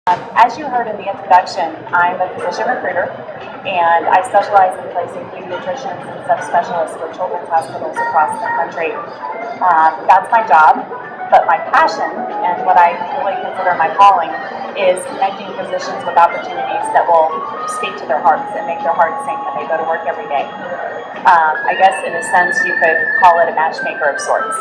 As you heard in the introduction, I'm a physician recruiter, and I specialize in placing pediatricians and subspecialists for children's hospitals across the country. That's my job, but my passion, and what I really consider my calling, is connecting physicians with opportunities that will speak to their hearts and make their hearts sing when they go to work every day. I guess in a sense you could call it a matchmaker of sorts.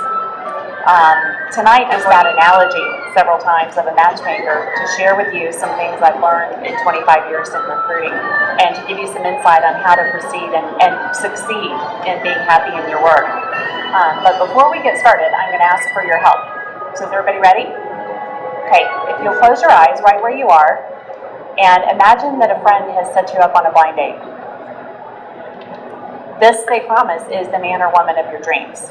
Tonight is that analogy several times of a matchmaker to share with you some things I've learned in 25 years in recruiting and to give you some insight on how to proceed and succeed in being happy in your work. But before we get started, I'm going to ask for your help. So is everybody ready? Okay, if you'll close your eyes right where you are and imagine that a friend has set you up on a blind date. This, they promise, is the man or woman of your dreams.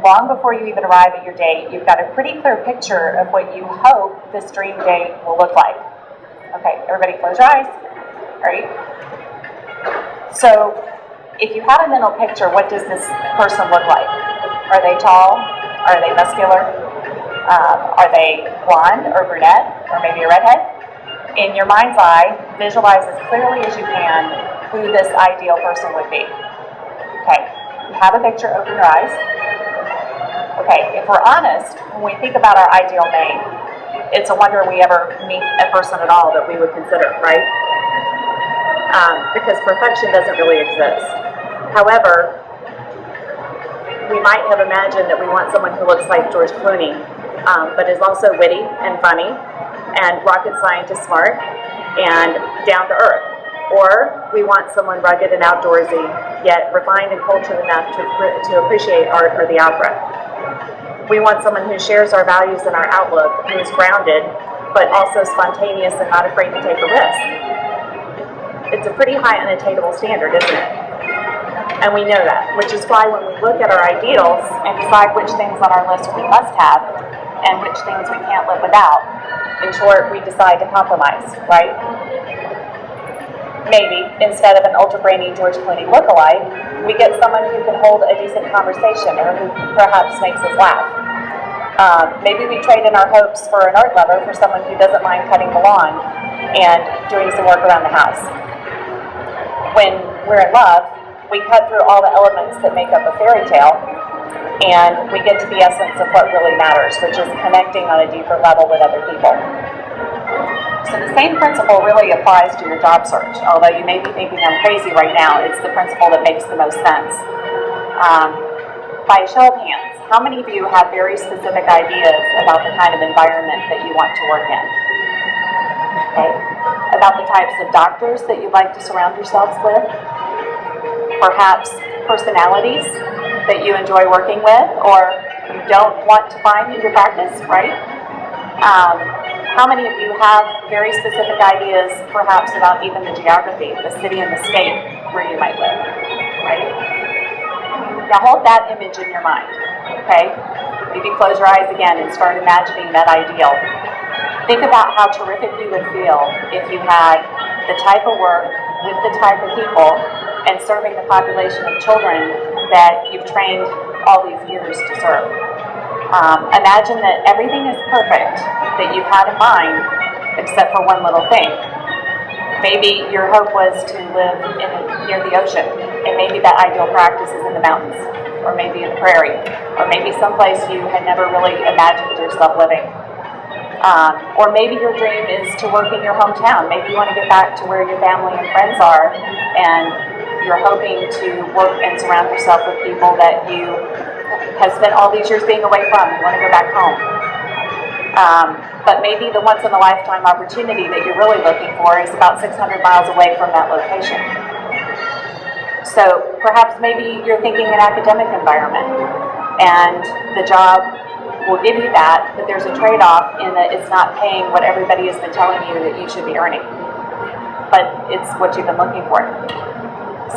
Long before you even arrive at your date, you've got a pretty clear picture of what you hope this dream date will look like. Okay, everybody close your eyes. All right? So, if you have a mental picture, what does this person look like? Are they tall? Are they muscular? Are they blonde or brunette? Or maybe a redhead? In your mind's eye, visualize as clearly as you can who this ideal person would be. Okay, you have a picture, open your eyes. Okay, if we're honest, when we think about our ideal mate, it's a wonder we ever meet a person at all that we would consider, right? Because perfection doesn't really exist. However, we might have imagined that we want someone who looks like George Clooney, but is also witty and funny, and rocket scientist smart, and down to earth. Or we want someone rugged and outdoorsy, yet refined and cultured enough to appreciate art or the opera. We want someone who shares our values and our outlook, who is grounded, but also spontaneous and not afraid to take a risk. It's a pretty high unattainable standard, isn't it? And we know that, which is why when we look at our ideals and decide which things on our list we must have and which things we can't live without, in short, we decide to compromise, right? Maybe, instead of an ultra-brainy George Clooney lookalike, we get someone who can hold a decent conversation or who perhaps makes us laugh. Maybe we trade in our hopes for an art lover for someone who doesn't mind cutting the lawn and doing some work around the house. When we're in love, we cut through all the elements that make up a fairy tale and we get to the essence of what really matters, which is connecting on a deeper level with other people. So the same principle really applies to your job search, although you may be thinking I'm crazy right now. It's the principle that makes the most sense. By a show of hands, how many of you have very specific ideas about the kind of environment that you want to work in? Okay. About the types of doctors that you'd like to surround yourselves with? Perhaps personalities that you enjoy working with or you don't want to find in your practice, right? How many of you have very specific ideas, perhaps about even the geography, the city and the state where you might live, right? Now hold that image in your mind, okay? Maybe close your eyes again and start imagining that ideal. Think about how terrific you would feel if you had the type of work with the type of people and serving the population of children that you've trained all these years to serve. Imagine that everything is perfect that you've had in mind except for one little thing. Maybe your hope was to live near the ocean, and maybe that ideal practice is in the mountains, or maybe in the prairie, or maybe someplace you had never really imagined yourself living. Or maybe your dream is to work in your hometown. Maybe you want to get back to where your family and friends are, and you're hoping to work and surround yourself with people that you have spent all these years being away from. You want to go back home. But maybe the once-in-a-lifetime opportunity that you're really looking for is about 600 miles away from that location. So perhaps maybe you're thinking an academic environment, and the job will give you that, but there's a trade-off in that it's not paying what everybody has been telling you that you should be earning. But it's what you've been looking for.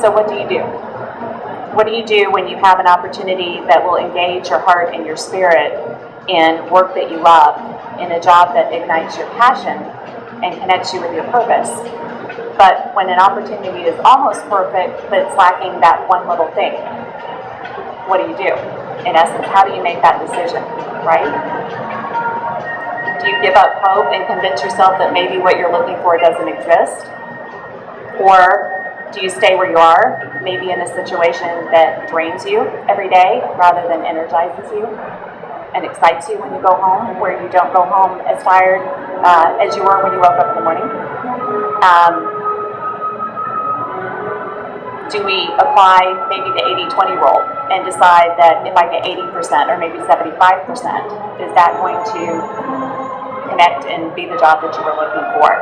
So what do you do? What do you do when you have an opportunity that will engage your heart and your spirit in work that you love, in a job that ignites your passion and connects you with your purpose? But when an opportunity is almost perfect, but it's lacking that one little thing, what do? In essence, how do you make that decision, right? Do you give up hope and convince yourself that maybe what you're looking for doesn't exist? Or do you stay where you are, maybe in a situation that drains you every day rather than energizes you and excites you when you go home, where you don't go home as tired as you were when you woke up in the morning? Do we apply maybe the 80-20 rule and decide that if I get 80% or maybe 75%, is that going to connect and be the job that you were looking for?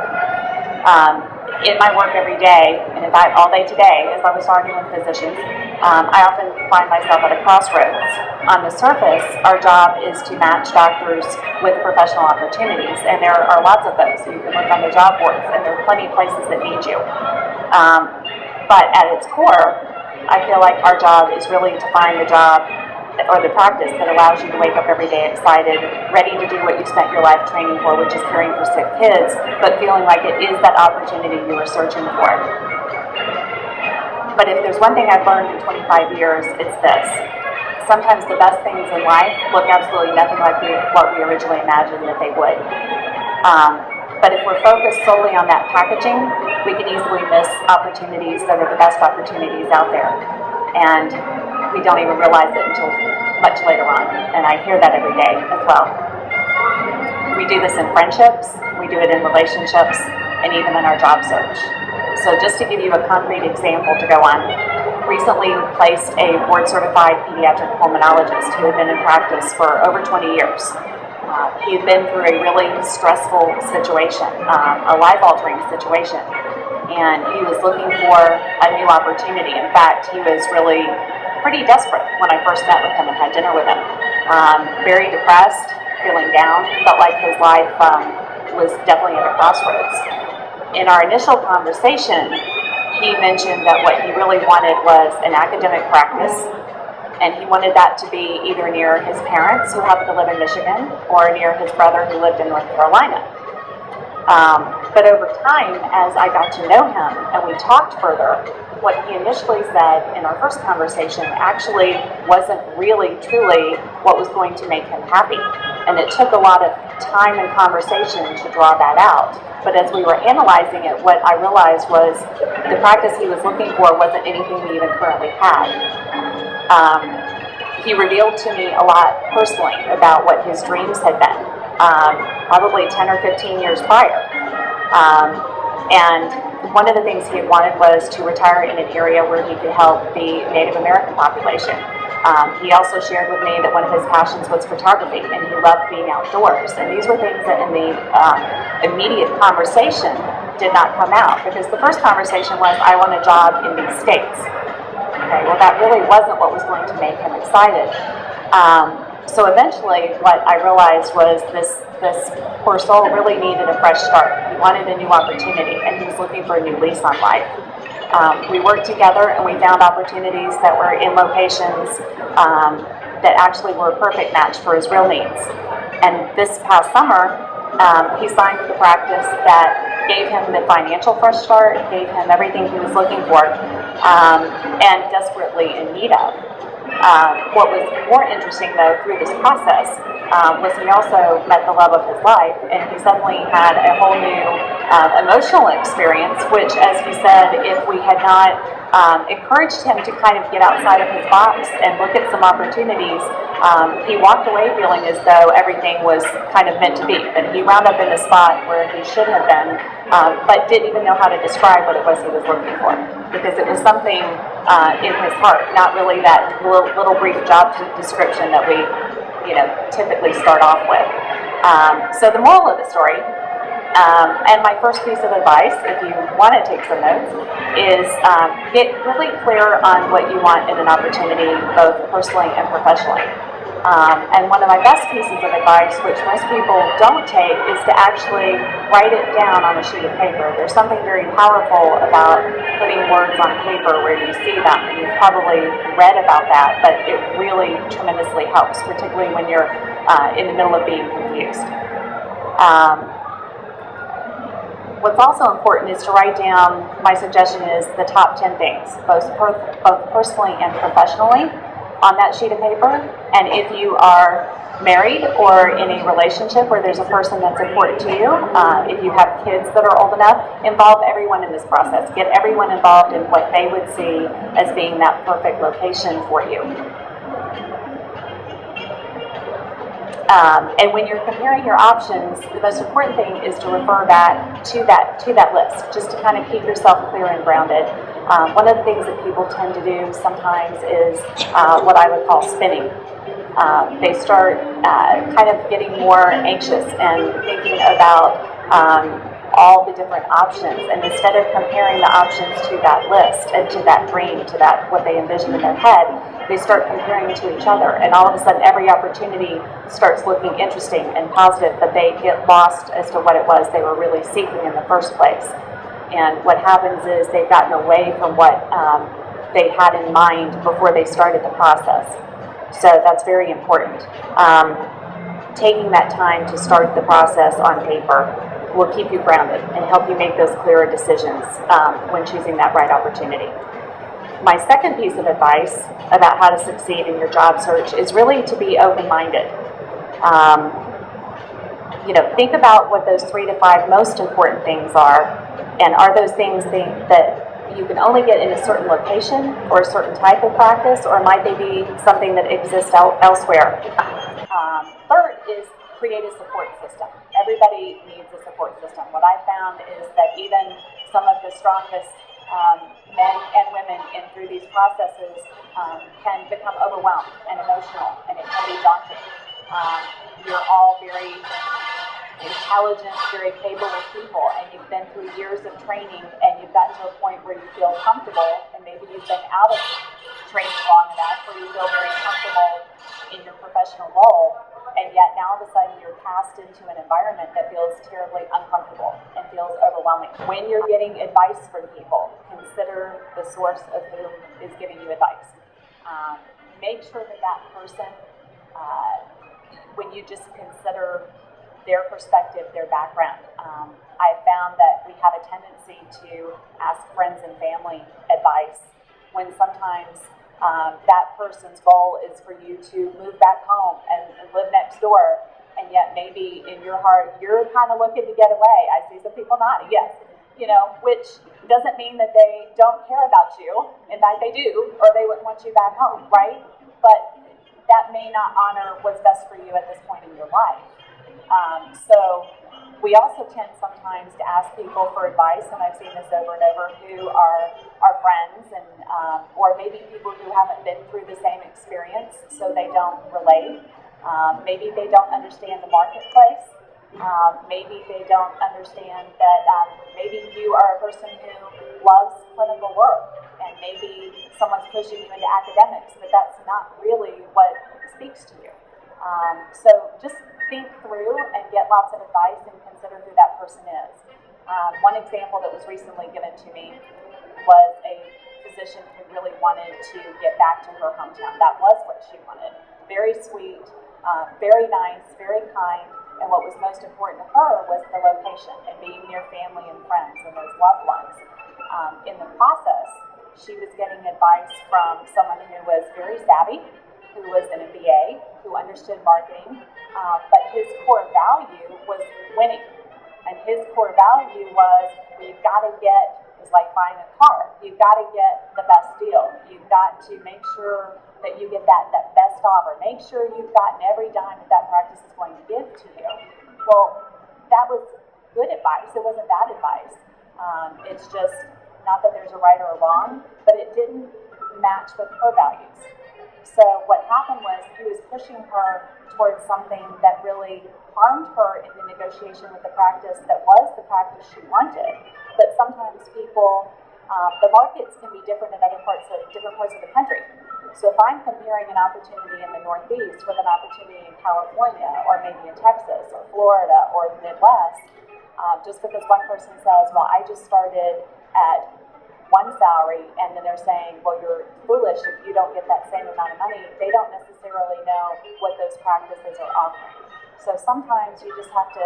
In my work every day, and in fact all day today, as I was talking with physicians, I often find myself at a crossroads. On the surface, our job is to match doctors with professional opportunities, and there are lots of those. You can look on the job boards, and there are plenty of places that need you. But at its core, I feel like our job is really to find the job or the practice that allows you to wake up every day excited, ready to do what you spent your life training for, which is caring for sick kids, but feeling like it is that opportunity you were searching for. But if there's one thing I've learned in 25 years, it's this. Sometimes the best things in life look absolutely nothing like what we originally imagined that they would. But if we're focused solely on that packaging, we can easily miss opportunities that are the best opportunities out there. And we don't even realize it until much later on. And I hear that every day as well. We do this in friendships, we do it in relationships, and even in our job search. So just to give you a concrete example to go on, recently we placed a board-certified pediatric pulmonologist who had been in practice for over 20 years. He had been through a really stressful situation, a life-altering situation, and he was looking for a new opportunity. In fact, he was really pretty desperate when I first met with him and had dinner with him. Very depressed, feeling down, felt like his life was definitely at a crossroads. In our initial conversation, he mentioned that what he really wanted was an academic practice, and he wanted that to be either near his parents, who happened to live in Michigan, or near his brother, who lived in North Carolina. But over time, as I got to know him and we talked further, what he initially said in our first conversation actually wasn't really truly what was going to make him happy. And it took a lot of time and conversation to draw that out. But as we were analyzing it, what I realized was the practice he was looking for wasn't anything we even currently had. He revealed to me a lot personally about what his dreams had been, probably 10 or 15 years prior. And one of the things he had wanted was to retire in an area where he could help the Native American population. He also shared with me that one of his passions was photography, and he loved being outdoors. And these were things that in the immediate conversation did not come out, because the first conversation was, I want a job in these states. Okay, well, that really wasn't what was going to make him excited. So eventually, what I realized was this poor soul really needed a fresh start. He wanted a new opportunity, and he was looking for a new lease on life. We worked together, and we found opportunities that were in locations that actually were a perfect match for his real needs. And this past summer, he signed with a practice that gave him the financial fresh start, gave him everything he was looking for, and desperately in need of. What was more interesting, though, through this process was he also met the love of his life, and he suddenly had a whole new emotional experience, which, as he said, if we had not encouraged him to kind of get outside of his box and look at some opportunities, he walked away feeling as though everything was kind of meant to be, that he wound up in the spot where he should have been, but didn't even know how to describe what it was he was looking for, because it was something in his heart, not really that little brief job description that we typically start off with. So the moral of the story, and my first piece of advice, if you want to take some notes, is get really clear on what you want in an opportunity, both personally and professionally. And one of my best pieces of advice, which most people don't take, is to actually write it down on a sheet of paper. There's something very powerful about putting words on paper where you see them, and you've probably read about that, but it really tremendously helps, particularly when you're in the middle of being confused. What's also important is to write down, my suggestion is the top 10 things, both personally and professionally, on that sheet of paper. And if you are married or in a relationship where there's a person that's important to you, if you have kids that are old enough, involve everyone in this process. Get everyone involved in what they would see as being that perfect location for you. And when you're comparing your options, the most important thing is to refer back to that list, just to kind of keep yourself clear and grounded. One of the things that people tend to do sometimes is what I would call spinning. They start kind of getting more anxious and thinking about all the different options, and instead of comparing the options to that list and to that dream, to that what they envision in their head, they start comparing to each other, and all of a sudden every opportunity starts looking interesting and positive, but they get lost as to what it was they were really seeking in the first place. And what happens is they've gotten away from what they had in mind before they started the process. So that's very important. Taking that time to start the process on paper will keep you grounded and help you make those clearer decisions when choosing that right opportunity. My second piece of advice about how to succeed in your job search is really to be open-minded. Think about what those 3 to 5 most important things are, and are those things that you can only get in a certain location or a certain type of practice, or might they be something that exists elsewhere? Third is create a support system. Everybody needs a support system. What I found is that even some of the strongest men and women through these processes can become overwhelmed and emotional, and it can be daunting. You're all very intelligent, very capable people, and you've been through years of training, and you've gotten to a point where you feel comfortable, and maybe you've been out of training long enough where you feel very comfortable in your professional role, and yet now all of a sudden you're cast into an environment that feels terribly uncomfortable and feels overwhelming. When you're getting advice from people, consider the source of whom is giving you advice. Make sure that person, when you just consider their perspective, their background. I found that we have a tendency to ask friends and family advice when sometimes that person's goal is for you to move back home and live next door, and yet maybe in your heart you're kind of looking to get away. I see some people nodding, yes, which doesn't mean that they don't care about you. In fact, they do, or they wouldn't want you back home, right? But that may not honor what's best for you at this point in your life. So we also tend sometimes to ask people for advice, and I've seen this over and over, who are our friends, and or maybe people who haven't been through the same experience, so they don't relate. Maybe they don't understand the marketplace. Maybe they don't understand that maybe you are a person who loves clinical work, and maybe someone's pushing you into academics, but that's not really what speaks to you. So just think through and get lots of advice and consider who that person is. One example that was recently given to me was a physician who really wanted to get back to her hometown. That was what she wanted. Very sweet, very nice, very kind, and what was most important to her was the location and being near family and friends and those loved ones. In the process, she was getting advice from someone who was very savvy, who was an MBA, who understood marketing, but his core value was winning. And his core value was, you've got to it's like buying a car. You've got to get the best deal. You've got to make sure that you get that best offer. Make sure you've gotten every dime that practice is going to give to you. Well, that was good advice. It wasn't bad advice. It's just not that there's a right or a wrong, but it didn't match with her values. So what happened was he was pushing her towards something that really harmed her in the negotiation with the practice that was the practice she wanted. But sometimes people, the markets can be different in different parts of the country. So if I'm comparing an opportunity in the Northeast with an opportunity in California, or maybe in Texas, or Florida, or the Midwest, just because one person says, well, I just started at one salary, and then they're saying, well, you're foolish if you don't get that same amount of money, they don't necessarily know what those practices are offering. So sometimes you just have to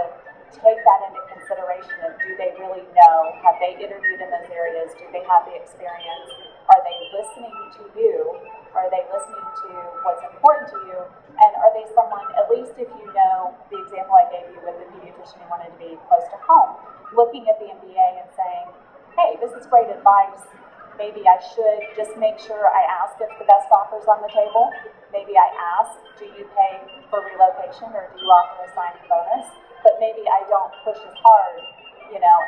take that into consideration of, do they really know? Have they interviewed in those areas? Do they have the experience? Are they listening to you? Are they listening to what's important to you? And are they someone, at least if you know the example I gave you with the pediatrician who wanted to be close to home, looking at the MBA and saying, hey, this is great advice. Maybe I should just make sure I ask if the best offer's on the table. Maybe I ask, do you pay for relocation or do you offer a signing bonus? But maybe I don't push as hard,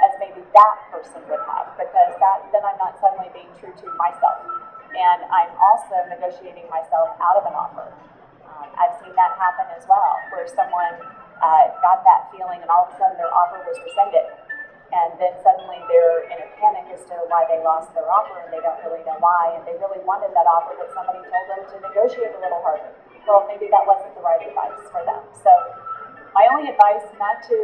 as maybe that person would have, because then I'm not suddenly being true to myself. And I'm also negotiating myself out of an offer. I've seen that happen as well, where someone got that feeling and all of a sudden their offer was rescinded. And then suddenly they're in a panic as to why they lost their offer, and they don't really know why, and they really wanted that offer, but somebody told them to negotiate a little harder. Well, maybe that wasn't the right advice for them. So my only advice, not to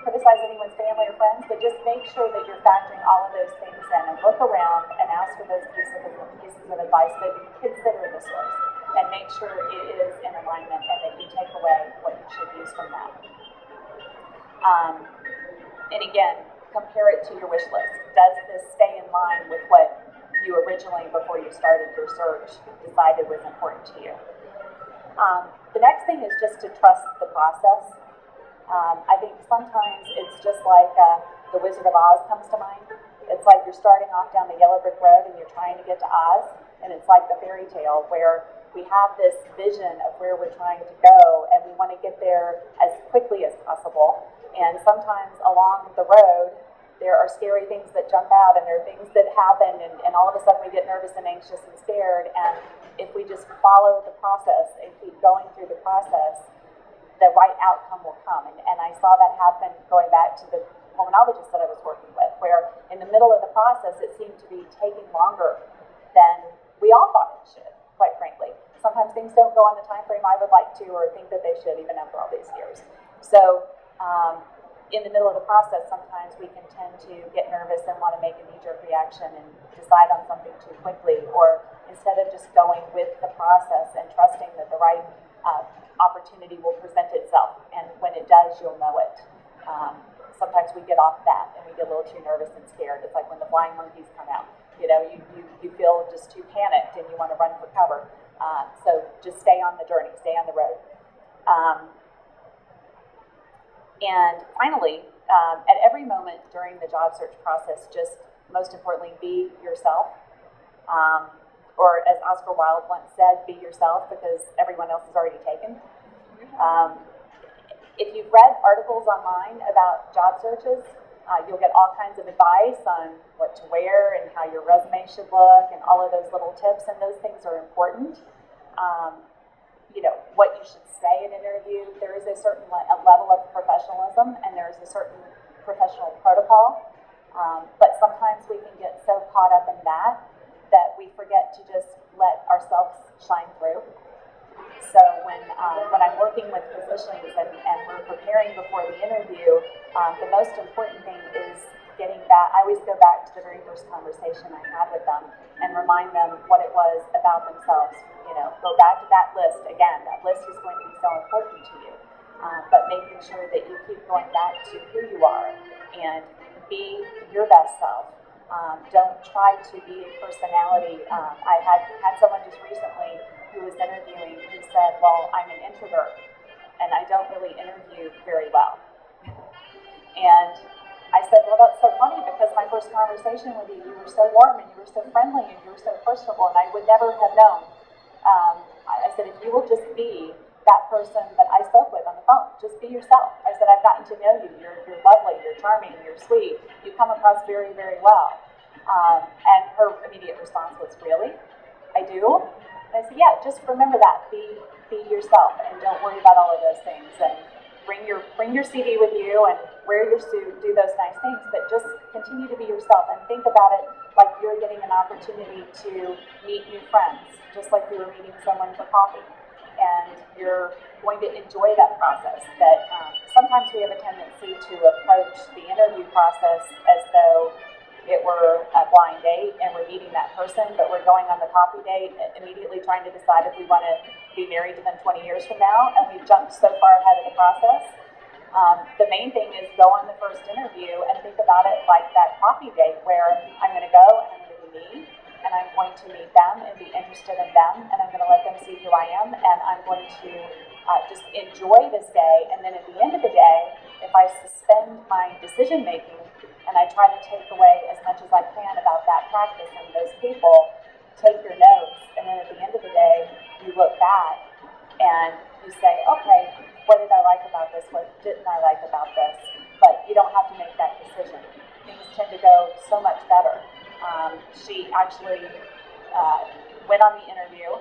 criticize anyone's family or friends, but just make sure that you're factoring all of those things in and look around and ask for those pieces of advice, but consider the source and make sure it is in alignment and that you take away what you should use from that. And again, compare it to your wish list. Does this stay in line with what you originally, before you started your search, decided was important to you? The next thing is just to trust the process. I think sometimes it's just like the Wizard of Oz comes to mind. It's like you're starting off down the yellow brick road and you're trying to get to Oz, and it's like the fairy tale where we have this vision of where we're trying to go and we want to get there as quickly as possible. And sometimes along the road, there are scary things that jump out and there are things that happen, and all of a sudden we get nervous and anxious and scared. And if we just follow the process and keep going through the process, the right outcome will come. And I saw that happen going back to the pulmonologist that I was working with, where in the middle of the process it seemed to be taking longer than we all thought it should, quite frankly. Sometimes things don't go on the time frame I would like to or think that they should, even after all these years. So in the middle of the process, sometimes we can tend to get nervous and want to make a knee-jerk reaction and decide on something too quickly, or instead of just going with the process and trusting that the right opportunity will present itself, and when it does, you'll know it. Sometimes we get off that and we get a little too nervous and scared. It's like when the flying monkeys come out. You feel just too panicked and you want to run for cover. So just stay on the journey, stay on the road. And finally, at every moment during the job search process, just most importantly, be yourself. Or as Oscar Wilde once said, be yourself because everyone else is already taken. If you've read articles online about job searches, you'll get all kinds of advice on what to wear and how your resume should look and all of those little tips, and those things are important. What you should say in an interview, there is a certain level of professionalism and there's a certain professional protocol, but sometimes we can get so caught up in that we forget to just let ourselves shine through. So when I'm working with physicians and we're preparing before the interview, the most important thing is getting back. I always go back to the very first conversation I had with them and remind them what it was about themselves. Go back to that list. Again, that list is going to be so important to you, but making sure that you keep going back to who you are and be your best self. Don't try to be a personality. I had someone just recently who was interviewing who said, well, I'm an introvert and I don't really interview very well. And I said, well, that's so funny because my first conversation with you were so warm and you were so friendly and you were so personable, and I would never have known. I said, if you will just be that person that I spoke with on the phone, just be yourself. I said, I've gotten to know you. You're lovely, you're charming, you're sweet. You come across very, very well. And her immediate response was, really? I do? And I said, yeah, just remember that. Be yourself and don't worry about all of those things. And bring your CD with you and wear your suit, do those nice things, but just continue to be yourself and think about it like you're getting an opportunity to meet new friends, just like you were meeting someone for coffee. And you're going to enjoy that process. That sometimes we have a tendency to approach the interview process as though it were a blind date and we're meeting that person, but we're going on the coffee date immediately trying to decide if we want to be married to them 20 years from now, and we've jumped so far ahead of the process. The main thing is go on the first interview and think about it like that coffee date where I'm going to go and I'm going to be me, and I'm going to meet them and be interested in them, and I'm going to let them see who I am, and I'm going to just enjoy this day. And then at the end of the day, if I suspend my decision making and I try to take away as much as I can about that practice and those people, take your notes, and then at the end of the day, you look back and you say, okay, what did I like about this? What didn't I like about this? But you don't have to make that decision. Things tend to go so much better. She actually went on the interview,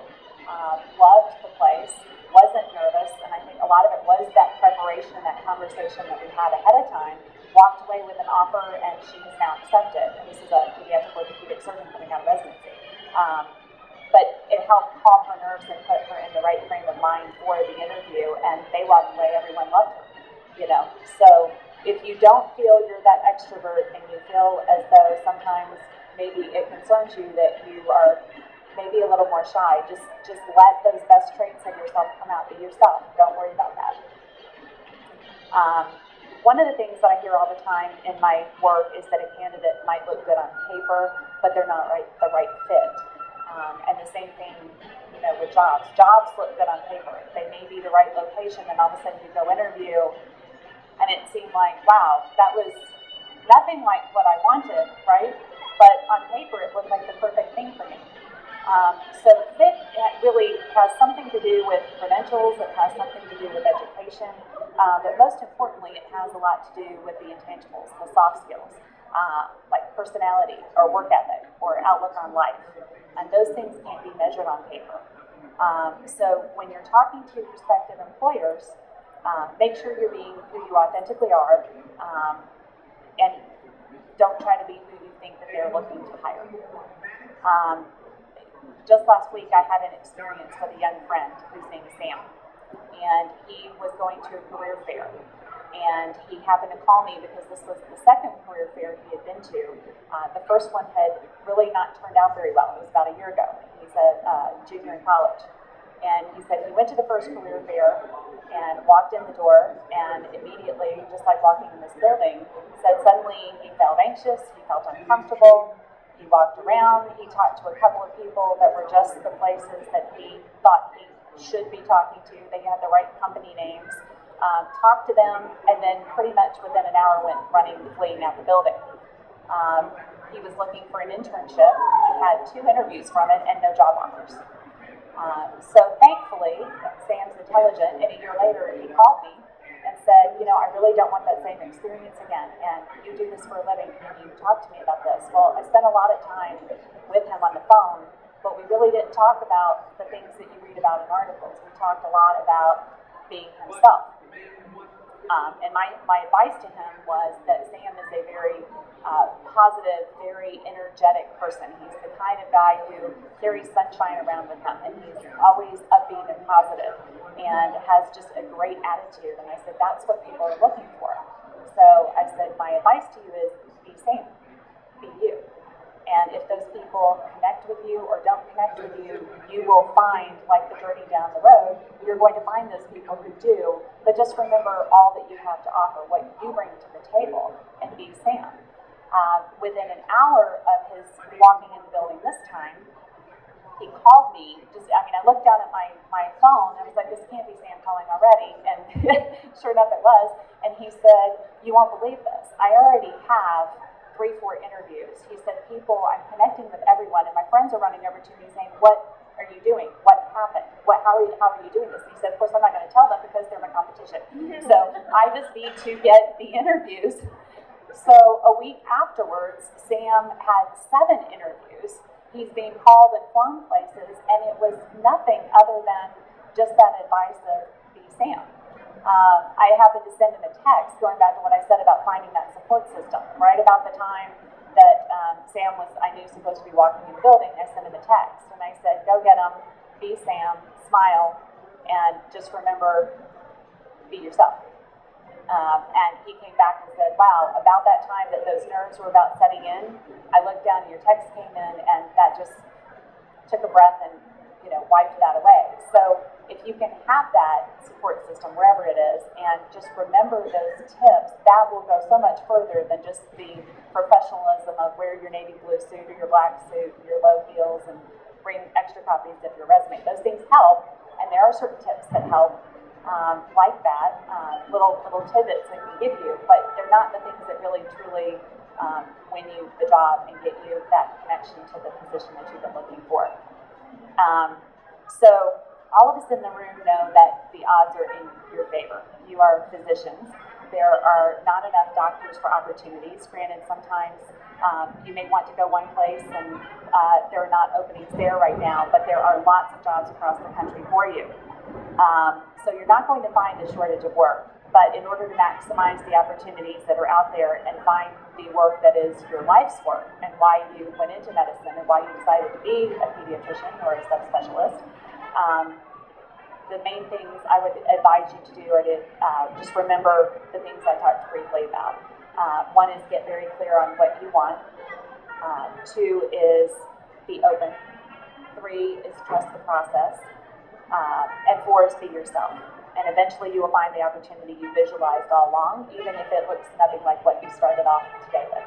loved the place, wasn't nervous, and I think a lot of it was that preparation and that conversation that we had ahead of time. Walked away with an offer, and she has now accepted. And this is a pediatric orthopedic surgeon coming out of residency. But it helped calm her nerves and put her in the right frame of mind for the interview, and they walked away, everyone loved her, So if you don't feel you're that extrovert and you feel as though sometimes maybe it concerns you that you are maybe a little more shy, just let those best traits of yourself come out. Be yourself. Don't worry about that. One of the things that I hear all the time in my work is that a candidate might look good on paper, but they're not the right fit. And the same thing, with jobs. Jobs look good on paper. They may be the right location, and all of a sudden you go interview, and it seemed like, wow, that was nothing like what I wanted, right? But on paper, it looked like the perfect thing for me. So fit really has something to do with credentials, it has something to do with education, but most importantly, it has a lot to do with the intangibles, the soft skills, like personality or work ethic or outlook on life. And those things can't be measured on paper. So when you're talking to prospective employers, make sure you're being who you authentically are, and don't try to be who you think that they're looking to hire. Just last week, I had an experience with a young friend whose name is Sam, and he was going to a career fair, and he happened to call me because this was the second career fair he had been to. The first one had really not turned out very well. It was about a year ago. He's a junior in college, and he said he went to the first career fair and walked in the door, and immediately, just like walking in this building, said suddenly he felt anxious, he felt uncomfortable. He walked around, he talked to a couple of people that were just the places that he thought he should be talking to. They had the right company names. Talked to them, and then pretty much within an hour went running, fleeing out the building. He was looking for an internship. He had 2 interviews from it and no job offers. So thankfully, Sam's intelligent, and a year later he called me and said, I really don't want that same experience again, and you do this for a living, can you talk to me about this? Well, I spent a lot of time with him on the phone, but we really didn't talk about the things that you read about in articles. We talked a lot about being himself. And my advice to him was that Sam is a very positive, very energetic person. He's the kind of guy who carries sunshine around with him, and he's always upbeat and positive, and has just a great attitude. And I said, that's what people are looking for. So I said, my advice to you is be Sam, be you. And if those people connect with you or don't connect with you, you will find, like the journey down the road, you're going to find those people who do. But just remember all that you have to offer, what you bring to the table, and be Sam. Within an hour of his walking in the building this time, he called me. I looked down at my phone, and I was like, this can't be Sam calling already. And sure enough, it was. And he said, you won't believe this. I already have 3-4 interviews. He said, I'm connecting with everyone, and my friends are running over to me saying, what are you doing? What happened? How are you doing this? He said, of course, I'm not going to tell them because they're my competition. So I just need to get the interviews. So a week afterwards, Sam had 7 interviews. He's being called and flown places, and it was nothing other than just that advice of be Sam. I happened to send him a text, going back to what I said about finding that support system. Right about the time that Sam was, I knew, supposed to be walking in the building, I sent him a text, and I said, go get him, be Sam, smile, and just remember, be yourself. And he came back and said, wow, about that time that those nerves were about setting in, I looked down and your text came in, and that just took a breath, and wiped that away. So if you can have that support system wherever it is and just remember those tips, that will go so much further than just the professionalism of wear your navy blue suit or your black suit and your low heels and bring extra copies of your resume. Those things help, and there are certain tips that help like that, little tidbits that can give you, but they're not the things that really truly win you the job and get you that connection to the position that you've been looking for. So all of us in the room know that the odds are in your favor. You are physicians. There are not enough doctors for opportunities. Granted, sometimes you may want to go one place and there are not openings there right now, but there are lots of jobs across the country for you. So you're not going to find a shortage of work, but in order to maximize the opportunities that are out there and find the work that is your life's work and why you went into medicine and why you decided to be a pediatrician or a subspecialist, the main things I would advise you to do are to just remember the things I talked briefly about. One is get very clear on what you want. Two is be open. Three is trust the process. And four is be yourself. And eventually you will find the opportunity you visualized all along, even if it looks nothing like what you started off today with.